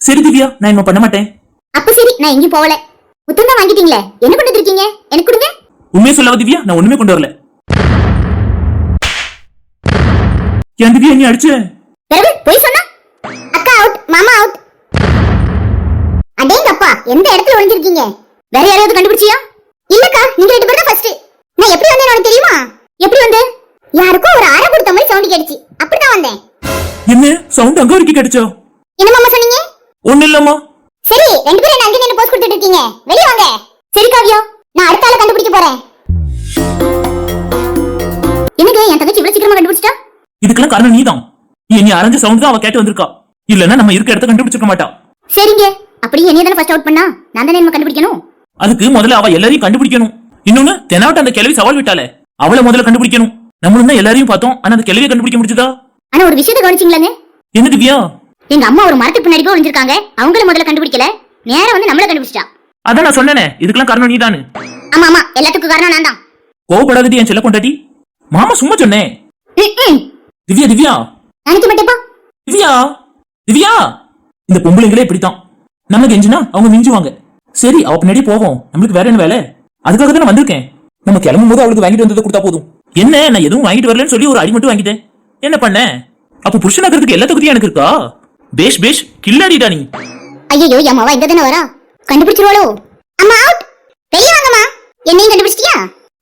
சரி திவ்யா, நான் இன்னும் பண்ண மாட்டேன். அப்ப சரி, நான் எங்கேயும் போகல. முத்தம் தான் வாங்கிட்டீங்களே, என்ன பண்ணிட்டு இருக்கீங்க? எனக்கு கொடுங்க. உண்மையை சொல்லவா திவ்யா, நான் ஒண்ணுமே கொண்டு வரல. ஏன் திவ்யா நீ அடிச்ச? பிறகு போய் சொன்னா அக்கா அவுட், மாமா அவுட். அடேங்கப்பா, எந்த இடத்துல ஒளிஞ்சிருக்கீங்க? வேற யாராவது கண்டுபிடிச்சியா? இல்லக்கா, நீங்க 2 பேரும் தான் ஃபர்ஸ்ட். நான் எப்படி வந்தேன்னு உனக்கு தெரியுமா? எப்படி வந்தேன்? யாருக்கோ ஒரு அரை கொடுத்த மாதிரி சவுண்ட் கேட்டுச்சு. அப்படிதான் வந்தேன். என்ன சவுண்ட் அங்க வரைக்கும் கிடைச்சா? என்ன மாமா சொன்னீங்க? ஒண்ணு இல்லம்மா. சரி 2 பேரும் அங்க நின்னு போஸ்ட் கொடுத்துட்டு இருக்கீங்க. வெளிய வாங்க. சரி காவியா, நான் அடுத்த ஆளை கண்டுபிடிக்க போறேன். என்னங்க என் தங்கச்சி இவ்வளவு சீக்கிரமா கண்டுபிடிச்சிட்டா? இதுக்கெல்லாம் காரணம் நீதான். நீ அரஞ்ச சவுண்ட் தான் அவ கேட்டு வந்திருக்கா. இல்லன்னா நம்ம இருக்க இடத்த கண்டுபிடிச்சிருக்க மாட்டா. சரிங்க, அப்படியே என்னைய தானே ஃபர்ஸ்ட் அவுட் பண்ணா, நான் தானே என்ன கண்டுபிடிக்கணும். அதுக்கு முதல்ல அவ எல்லாரையும் கண்டுபிடிக்கணும். இன்னொன்னு தெனாவட்ட அந்த கிளவி சவால் விட்டாலே, அவளை முதல்ல கண்டுபிடிக்கணும். நம்மளும் தான் எல்லாரையும் பார்த்தோம், ஆனா அந்த கிழவியை கண்டுபிடிக்க முடிஞ்சதா? ஆனா ஒரு விஷயத்தை கவனிச்சீங்களாங்க? என்ன திவ்யா? எங்க அம்மா ஒரு மரத்துக்கு பின்னாடி போய் ஒளிஞ்சிருக்காங்க. அவங்கள முதல்ல கண்டுபிடிக்கல, நேரா வந்து நம்மள கண்டுபிடிச்சிட்டா. அதான் நான் சொன்னேனே, இதுக்கெல்லாம் காரணம் நீதானு. ஆமா ஆமா, எல்லாத்துக்கும் காரணம் நான் தான். கோவப்படாதடி என் செல்ல கொண்டாடி. மாமா சும்மா சொன்னேன். திவ்யா திவ்யா நினைக்க மாட்டேப்பா. திவ்யா திவ்யா, இந்த பொம்பளைங்களே இப்படித்தான். நம்ம கெஞ்சினா அவங்க மிஞ்சுவாங்க. சரி, அவ பின்னாடியே போவோம், நம்மளுக்கு வேற என்ன வேலை? அதுக்காக தான் நான் வந்திருக்கேன். நம்ம கிளம்பும் போது அவளுக்கு வாங்கிட்டு வந்ததை கொடுத்தா போதும். என்ன, நான் எதுவும் வாங்கிட்டு வரலன்னு சொல்லி ஒரு அடி மட்டும் வாங்கிட்டேன். என்ன பண்ண? அப்ப புருஷனாக்கிறதுக்கு எல்லா தகுதியும் எனக்கு இருக்கா? பேஷ் பேஷ், கில்லாடிடா நீ. ஐயோ, அம்மாவா இங்க தானே வரா? கண்டுபிடிச்சிருவாளோ? அம்மா அவுட். வெளிய வாங்கம்மா. என்னையும் கண்டுபிடிச்சிட்டியா?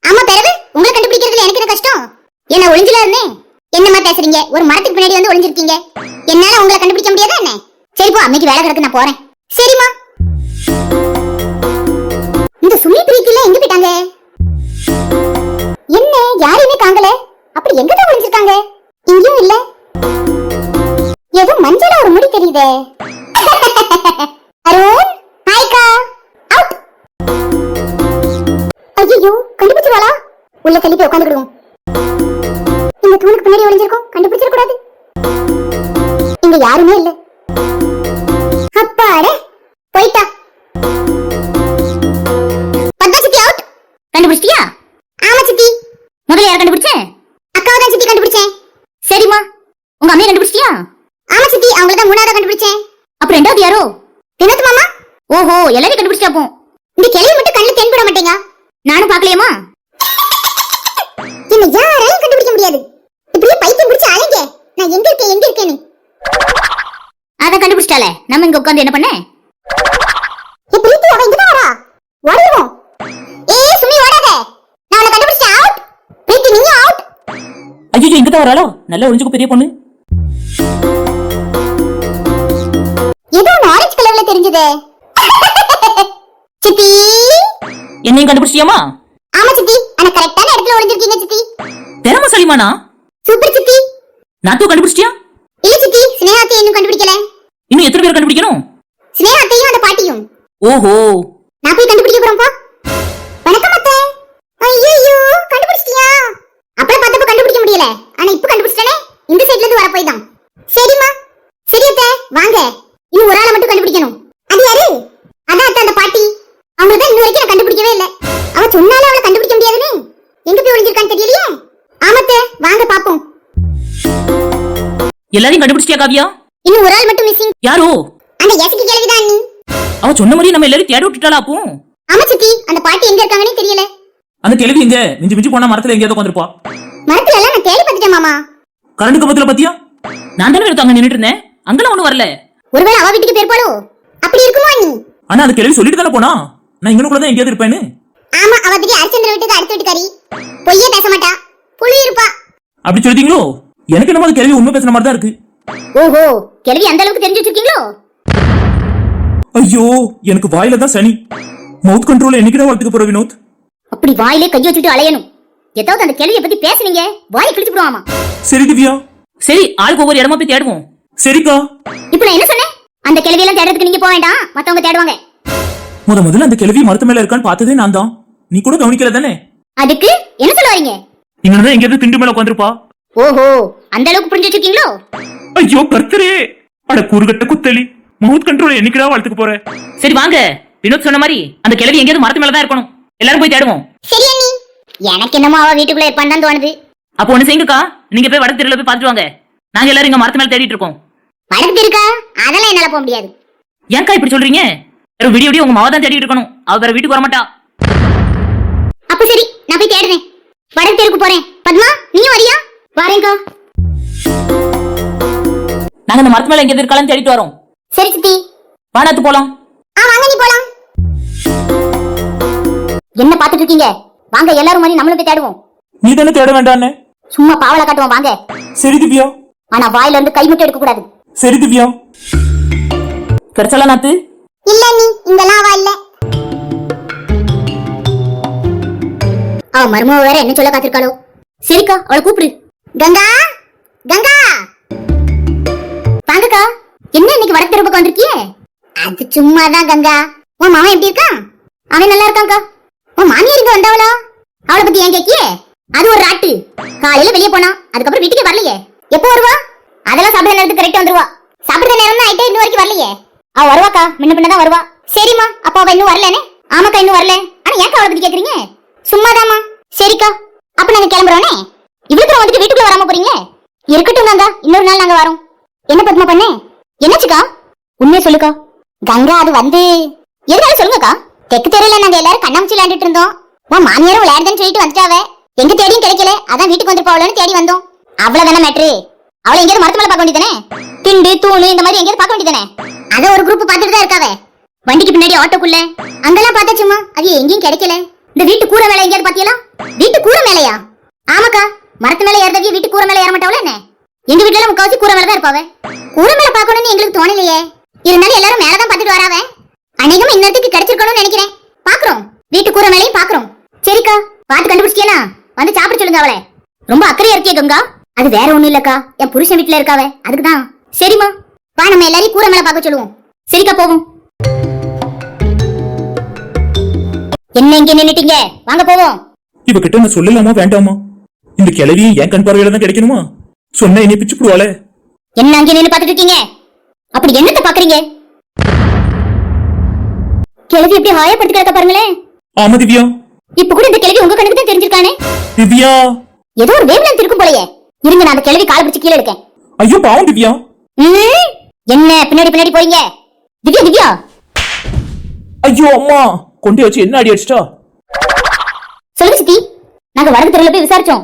ஆமா, பிறகு உங்களை கண்டுபிடிக்கிறதுல எனக்கு என்ன கஷ்டம்? என்ன ஒளிஞ்சில இருந்தேன். என்னம்மா பேசுறீங்க? ஒரு மரத்துக்கு பின்னாடி வந்து ஒளிஞ்சிருக்கீங்க. என்னால உங்களை கண்டுபிடிக்க முடியாதா என்ன? சரி போ, அன்னைக்கு வேலை கிடக்கு, நான் போறேன். சரிம்மா. இந்த சுமி பிரீத்தில எங்க போயிட்டாங்க? என்ன யாரையுமே காங்கல? அப்படி எங்க தான் ஒளிஞ்சிருக்காங்க? இங்கேயும் இல்ல. ஏதோ மஞ்சளா ஒரு முடி தெரியுதே. அருண், ஹாய்க்கா. அவுட். ஐயோ, கண்டுபிடிச்சிருவாளா? உள்ள தள்ளி போய் உட்காந்துக்கிடுவோம். இந்த தூணுக்கு பின்னாடி ஒளிஞ்சிருக்கோம், கண்டுபிடிச்சிட கூடாது. இங்க யாருமே இல்ல. அப்பாடே, போயிட்டா. பத்தா சித்தி அவுட். கண்டுபிடிச்சிட்டியா? ஆமா சித்தி. முதல்ல யார் கண்டுபிடிச்சேன்? அக்காவை தான் சித்தி கண்டுபிடிச்சேன். சரிம்மா. உங்க அம்மையை கண்டுபிடிச்சிட்டியா? ஆமா சித்தி, அவங்கள தான் மூணாவதா கண்டுபிடிச்சேன். அப்புறம் ரெண்டாவது யாரோ? வினோத் மாமா. ஓஹோ, எல்லாரையும் கண்டுபிடிச்சிட்டாப்போம். இந்த கிளையை மட்டும் கண்ணுல தென்பட மாட்டேங்க. நானும் பாக்கலையேமா. என்ன யாரையும் கண்டுபிடிக்க முடியாது. இப்படியே பைத்தியம் பிடிச்சு அலைங்க. நான் எங்க இருக்கேன்னு. அத கண்டுபிடிச்சிட்டாலே, நம்ம இங்க உட்கார்ந்து என்ன பண்ண? பிரீத்தி அவ இங்க தான் வரா. ஓடிடுவோம். ஏய் சுமி, ஓடாத. நான் உன்னை கண்டுபிடிச்சேன். அவுட். பிரீத்தி நீங்க அவுட். ஐயோ, இங்க தான் வராளோ? நல்லா ஒளிஞ்சுக்க பெரிய பொண்ணு. ஏதோ ஆரஞ்சு கலர்ல தெரிஞ்சதே. சித்தி, என்னையும் கண்டுபிடிச்சியாமா? ஆமா சித்தி, ஆனா கரெக்டான இடத்துல ஒளிஞ்சிருக்கீங்க சித்தி. திறமசாலிமானா? சூப்பர் சித்தி. நாத்து கண்டுபிடிச்சியா? இல்ல சித்தி, ஸ்னேகாத்தை இன்னும் கண்டுபிடிக்கல. இன்னும் எத்தனை பேர் கண்டுபிடிக்கணும்? ஸ்னேகாத்தையும் அந்த பாட்டியும். ஓஹோ, நான் போய் கண்டுபிடிக்க போறேன்ப்பா. வணக்கம் அத்தை. ஐயோ, கண்டுபிடிச்சிட்டியா? அப்பள பார்த்தப்ப கண்டுபிடிக்க முடியல, ஆனா இப்ப கண்டுபிடிச்சிட்டனே. இந்த சைடுல இருந்து வர போய் தான். சரிம்மா. சரி அத்தை, வாங்க. இன்னும் ஒரு ஆளை மட்டும் கண்டுபிடிக்கணும். அது யாரு? அதான் அத்தை, அந்த பாட்டி. அவங்க தான் இன்னும் வரைக்கும் நான் கண்டுபிடிக்கவே இல்ல. அவ சொன்னாலும் அவளை கண்டுபிடிக்க முடியாதுன்னு. எங்க போய் ஒளிஞ்சிருக்கான்னு தெரியலையே. ஆமத்தே, வாங்க பாப்போம். எல்லாரையும் கண்டுபிடிச்சிட்டியா காவியா? இன்னும் ஒரு ஆள் மட்டும் மிஸ்ஸிங். யாரோ? அந்த எஸ்கி கேள்விதான் அண்ணி. அவ சொன்ன மாதிரி நம்ம எல்லாரும் தேடி விட்டுட்டாளா அப்போ? ஆமா சித்தி, அந்த பாட்டி எங்க இருக்காங்கன்னு தெரியல. அந்த கிழவி எங்க? மிஞ்சி மிஞ்சி போனா மரத்துல எங்கேயாவது உட்காந்துருப்பா. மரத்துல எல்லாம் நான் தேடி பார்த்துட்டேன் மாமா. கரண்ட் கம்பத்துல பாத்தியா? நான் தானே எடுத்து அங்க நின்னுட்டு இருந்தேன், அங்கெல்லாம் ஒண்ணும் வரல. ஒருவேளை அவ வீட்டுக்கு போயிருப்பாளோ? அப்படி இருக்குமோ அண்ணி? ஆனா அந்த கிழவி சொல்லிட்டு தானே போனா, நான் இங்கனுக்குள்ள தான் எங்கேயாவது இருப்பேன்னு. ஆமா, அவ திடீர் அரிச்சந்திர வீட்டுக்கு அடுத்த வீட்டுக்காரி. பொய்யே பேச மாட்டா, புளி இருப்பா. அப்படி சொல்லிட்டீங்களோ? எனக்கு என்னமோ அந்த கிழவி உண்மை பேசுற மாதிரி தான் இருக்கு. ஓஹோ, கிழவி அந்த அளவுக்கு தெரிஞ்சு வச்சிருக்கீங்களோ? ஐயோ, எனக்கு வாயில தான் சனி. மவுத் கண்ட்ரோல் என்னைக்குதான் வளர்த்துக்க போற வினோத்? அப்படி வாயிலே கைய வச்சுட்டு அலையணும். ஏதாவது அந்த கிழவியை பத்தி பேசுனீங்க, வாயை கிழிச்சு போடுவாமா. சரி திவ்யா, சரி, ஆளுக்கு ஒவ்வொரு இடமா போய் தேடுவோம். சரிக்கா. இப்போ நான் என்ன சொன்னேன்? அந்த கிழவியெல்லாம் தேடுறதுக்கு நீங்க போக வேண்டாம், மத்தவங்க தேடுவாங்க. முதல்ல அந்த கிழவி மரத்து மேல இருக்கான்னு பார்த்ததே நான் தான். நீ கூட கவனிக்கல தானே? அதுக்கு என்ன சொல்ல வரீங்க? இங்கதான் எங்கேயாவது திண்டு மேல உட்காந்துருப்பா. ஓஹோ, அந்த அளவுக்கு புரிஞ்சு வச்சிருக்கீங்களோ? ஐயோ கர்த்தரே, அட கூறுகட்ட குத்தலி, மவுத் கண்ட்ரோல் என்னைக்குடா வளர்த்துக்க போற? சரி வாங்க, வினோத் சொன்ன மாதிரி அந்த கிழவி எங்கேயாவது மரத்து மேல தான் இருக்கணும். எல்லாரும் போய் தேடுவோம். சரி அண்ணி, எனக்கு என்னமோ அவ வீட்டுக்குள்ள இருப்பான்னு தான் தோணுது. அப்போ ஒண்ணு செய்யுங்கக்கா, நீங்க போய் வடக்கு தெருல போய் பாத்துட்டு வாங்க. நாங்க எல்லாரும் இங்க மரத்து மேல தேடிட்டு இருக்கோம். வடக்கு இருக்கா? அதெல்லாம் என்னால போக முடியாது. ஏன்க்கா இப்படி சொல்றீங்க? வேற விடிய விடிய உங்க மாவ தான் தேடிட்டு இருக்கணும், அவ வேற வீட்டுக்கு வர மாட்டா. அப்ப சரி, நான் போய் தேடுறேன். வடக்கு தெருக்கு போறேன். பத்மா, நீயும் வரியா? வரேன்க்கா. நாங்க அந்த மரத்து மேல எங்கேயாவது இருக்கான்னு தேடிட்டு வரோம். சரி சித்தி, வானாத்து போலாம். வாங்க, நீ போலாம். என்ன பாத்துட்டு இருக்கீங்க? வாங்க எல்லாரும் மாதிரி நம்மளும் போய் தேடுவோம். நீ தானே தேட வேண்டான்னு சும்மா பாவலை காட்டுவோம், வாங்க. சரி திவ்யா. ஆனா வாயில இருந்து கை மட்டும் எடுக்க கூடாது. சரி திவ்யா. கிடைச்சலாம் நாத்து? இல்ல நீ இங்கெல்லாம் அவ இல்ல. அவ மருமவ வேற என்ன சொல்ல காத்திருக்காளோ? சரிக்கா, அவளை கூப்பிடு. கங்கா, கங்கா வாங்கக்கா. என்ன இன்னைக்கு வடக்கு தெரு பக்கம் வந்திருக்கியே? அது சும்மாதான் கங்கா. உன் மாமன் எப்படி இருக்கான்? அவன் நல்லா இருக்கான்க்கா. உன் மாமியார் இங்க வந்தாவளா? அவளை பத்தி ஏன் கேக்கியே? அது ஒரு ராட்டு. காலையில வெளியே போனா அதுக்கப்புறம் வீட்டுக்கு வரலையே. எப்போ வருவா? அதெல்லாம் சாப்பிட நேரத்துக்கு கரெக்டா வந்துருவா. சாப்பிடுற நேரம் தான் ஆயிட்டே இன்னும் வரைக்கும் வரலையே. அவ வருவாக்கா, முன்ன பின்ன தான் வருவா. சரிம்மா, அப்ப அவ இன்னும் வரலனே. ஆமாக்கா இன்னும் வரல. ஆனா ஏன் அவளை பத்தி கேக்குறீங்க? சும்மாதாம்மா. சரிக்கா, அப்ப நாங்க கிளம்புறோனே. இவ்வளவு வந்துட்டு வீட்டுக்குள்ள வராம போறீங்க? இருக்கட்டும் கங்கா, இன்னொரு நாள் நாங்க வரோம். என்ன பத்மா பண்ணே? என்னாச்சுக்கா? உண்மையை சொல்லுக்கா. கங்கா அது வந்து எதுனாலும் சொல்லுங்கக்கா. தெற்கு தெருல நாங்க எல்லாரும் கண்ணாமூச்சி விளையாண்டுட்டு இருந்தோம். உன் மாமியாரும் விளையாடுதுன்னு சொல்லிட்டு வந்துட்டாவே. எங்க தேடியும் கிடைக்கல, அதான் வீட்டுக்கு வந்துருப்பாவளன்னு தேடி வந்தோம். அவ்வளவுதானே மேட்ரு. அவளை எங்கேயாவது மரத்து மேல பார்க்க வேண்டியதானே? திண்டு தூணு இந்த மாதிரி எங்கேயாவது பார்க்க வேண்டியதானே? அத ஒரு குரூப் பார்த்துட்டு தான் இருக்காவே. வண்டிக்கு பின்னாடி ஆட்டோக்குள்ள அங்கெல்லாம் பார்த்தாச்சுமா, அது எங்கேயும் கிடைக்கல. இந்த வீட்டு கூரை மேல எங்கேயாவது பாத்தியலாம்? வீட்டு கூரை மேலையா? ஆமாக்கா, மரத்து மேல ஏறதவிய வீட்டு கூரை மேல ஏற மாட்டாவல என்ன? எங்க வீட்டுல எல்லாம் முக்காவாசி கூரை மேல தான் இருப்பாவே. கூரை மேல பார்க்கணும்னு எங்களுக்கு தோணலையே. இருந்தாலும் எல்லாரும் மேலதான் பார்த்துட்டு வராவே. அநேகமா இன்னத்துக்கு கிடைச்சிருக்கணும்னு நினைக்கிறேன். பாக்குறோம், வீட்டு கூரை மேலையும் பாக்குறோம். சரிக்கா, பார்த்து கண்டுபிடிச்சிட்டியா? வந்து சாப்பிட சொல்லுங்க அவளை. ரொம்ப அக்கறையா இருக்கியே கங்கா. அது வேற ஒண்ணும் இல்லக்கா, என் புருஷன் வீட்டுல இருக்காவே, அதுக்குதான். சரிம்மா, வா நம்ம எல்லாரையும் கூரை மேல பார்க்க சொல்லுவோம். சரிக்கா, போவோம். என்ன இங்க நின்னுட்டீங்க? வாங்க போவோம். இவகிட்ட நான் சொல்லலாமா வேண்டாமா? இந்த கிளவி என் கண் பார்வையில தான் கிடைக்கணுமா? சொன்ன என்னை பிச்சு போடுவாளே. என்ன அங்க நின்னு பாத்துட்டு இருக்கீங்க? அப்படி என்னத்த பாக்குறீங்க? கிளவி எப்படி ஹாயப்படுத்தி கிடக்க பாருங்களேன். ஆமா திவ்யா. இப்ப கூட இந்த கிளவி உங்க கண்ணுக்கு தான் தெரிஞ்சிருக்கானே. திவ்யா, ஏதோ ஒரு வேவ்லென்த் இருக்கும் போலயே. இருங்க, நான் அந்த கிளவி கால் பிடிச்சு கீழே இருக்கேன். ஐயோ பாவம் திவ்யா. என்ன பின்னாடி பின்னாடி போறீங்க? திவ்யா திவ்யா. ஐயோ அம்மா, கொண்டு வச்சு என்ன அடி அடிச்சிட்டா? சொல்லுங்க சித்தி. நாங்க வடக்கு தெருல போய் விசாரிச்சோம்.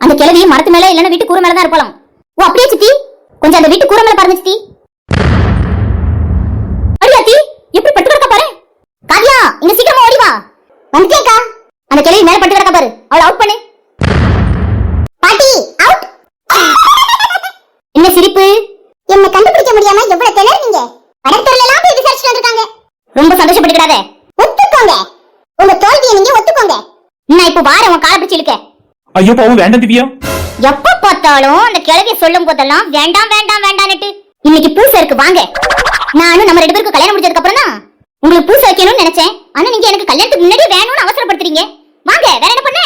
அந்த கிளவி மரத்து மேல இல்லன்னா வீட்டு கூரை மேல தான் இருப்பாளாம். ஓ அப்படியே சித்தி, கொஞ்சம் அந்த வீட்டு கூரை மேல பாருங்க சித்தி. அடியா தி, எப்படி பட்டு கிடக்க பாரு. காவியா, இங்க சீக்கிரமா ஓடி வா. வந்துட்டேன்க்கா. அந்த கிளவி மேல பட்டு கிடக்க பாரு, அவளை அவுட் பண்ணு. பாட்டி அவுட். என்ன சிரிப்பு? என்ன கண்டுபிடிக்க முடியாம எவ்வளவு திணறீங்க? வடக்கு தெருல எல்லாம் போய் விசாரிச்சுட்டு வந்திருக்காங்க. ரொம்ப சந்தோஷப்பட்டுக்கிடாத. ஒத்துக்கோங்க, உங்க தோல்வியை நீங்க ஒத்துக்கோங்க. நான் இப்ப வார உன் காலை பிடிச்சு இழுக்க. ஐயோ பாவம் வேண்டாம் திவ்யா. எப்ப பார்த்தாலும் அந்த கிழவிய சொல்லும் போதெல்லாம் வேண்டாம் வேண்டாம் வேண்டாம்னுட்டு. இன்னைக்கு பூசை இருக்கு வாங்க. நானும் நம்ம 2 பேருக்கு கல்யாணம் முடிஞ்சதுக்கு அப்புறம் தான் உங்களுக்கு பூசை வைக்கணும்னு நினைச்சேன். ஆனா நீங்க எனக்கு கல்யாணத்துக்கு முன்னாடி வேணும்னு அவசரப்படுத்துறீங்க. வாங்க, வேற என்ன பண்ண?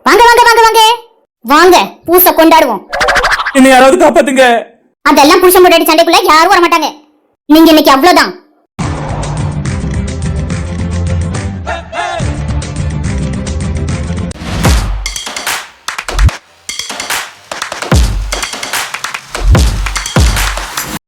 வாங்க வாங்க வாங்க வாங்க வாங்க, பூசை கொண்டாடுவோம். என்ன யாராவது காப்பாத்துங்க. அதெல்லாம் புருஷன் முன்னாடி சண்டைக்குள்ள யாரும் வர மாட்டாங்க. நீங்க இன்னைக்கு அவ்வளவுதான்.